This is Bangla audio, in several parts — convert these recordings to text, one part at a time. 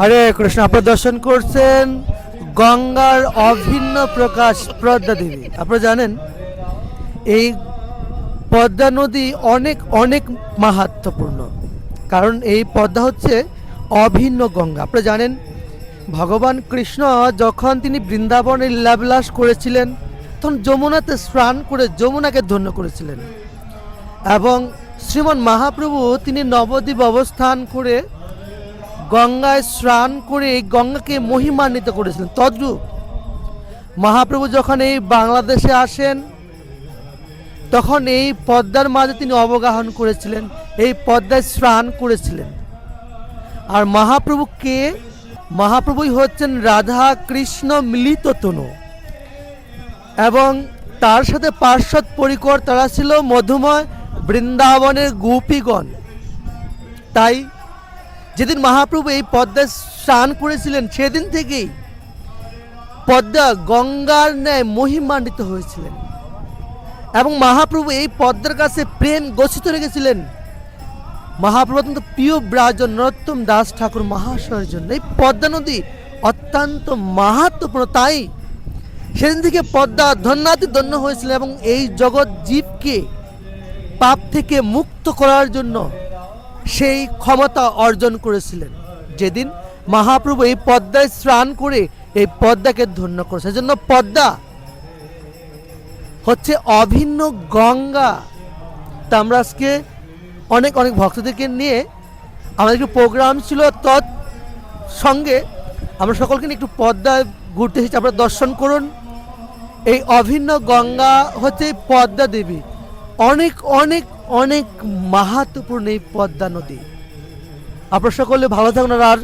হরে কৃষ্ণ। আপনারা দর্শন করছেন গঙ্গার অভিন্ন প্রকাশ পদ্মা দেবী। আপনারা জানেন এই পদ্মা নদী অনেক অনেক মাহাত্ম্যপূর্ণ, কারণ এই পদ্মা হচ্ছে অভিন্ন গঙ্গা। আপনারা জানেন ভগবান কৃষ্ণ যখন তিনি বৃন্দাবনে লীলাবিলাস করেছিলেন তখন যমুনাতে স্নান করে যমুনাকে ধন্য করেছিলেন, এবং শ্রীমন মহাপ্রভু তিনি নবদ্বীপ অবস্থান করে গঙ্গায় স্নান করে এই গঙ্গাকে মহিমান্বিত করেছিলেন। তদ্রূপ মহাপ্রভু যখন এই বাংলাদেশে আসেন তখন এই পদ্মার মাঝে তিনি অবগাহন করেছিলেন, এই পদ্মায় স্নান করেছিলেন। আর মহাপ্রভু কে? মহাপ্রভুই হচ্ছেন রাধা কৃষ্ণ মিলিত তনু, এবং তার সাথে পার্শ্বদ পরিকর তারা ছিল মধুময় বৃন্দাবনের গোপীগণ। তাই যেদিন মহাপ্রভু এই পদ্মায় স্নান করেছিলেন সেদিন থেকেই পদ্মা গঙ্গার ন্যায় মহিমান্বিত হয়েছিলেন, এবং মহাপ্রভু এই পদ্মার কাছে প্রেম গচ্ছিত রেখেছিলেন মহাপ্রভু অত্যন্ত প্রিয় ব্রাজ নরোত্তম দাস ঠাকুর মহাশয়ের জন্য। এই পদ্মা নদী অত্যন্ত মাহাত্ম্যপূর্ণ, তাই সেদিন থেকে পদ্মা ধন্যাতি ধন্য হয়েছিল, এবং এই জগৎ জীবকে পাপ থেকে মুক্ত করার জন্য সেই ক্ষমতা অর্জন করেছিলেন যেদিন মহাপ্রভু এই পদ্মায় স্নান করে এই পদ্মাকে ধন্য করেছে। সেজন্য পদ্মা হচ্ছে অভিন্ন গঙ্গা। তা আমরা আজকে অনেক অনেক ভক্তদেরকে নিয়ে আমাদের একটু প্রোগ্রাম ছিল, তৎ সঙ্গে আমরা সকলকে নিয়ে একটু পদ্মায় ঘুরতে এসেছি। আপনারা দর্শন করুন, এই অভিন্ন গঙ্গা হচ্ছে পদ্মা দেবী। অনেক অনেক অনেক মাহাত্ম্যপূর্ণ এই পদ্মা নদী। আপনারা সকলে ভালো থাকুন, আর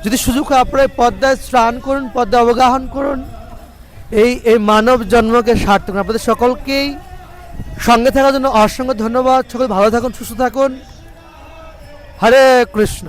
যদি সুযোগ হয় আপনারা পদ্মায় স্নান করুন, পদ্মা অবগাহন করুন, এই মানব জন্মকে সার্থক করুন। আপনাদের সকলকেই সঙ্গে থাকার জন্য অসংখ্য ধন্যবাদ। সকলে ভালো থাকুন, সুস্থ থাকুন। হরে কৃষ্ণ।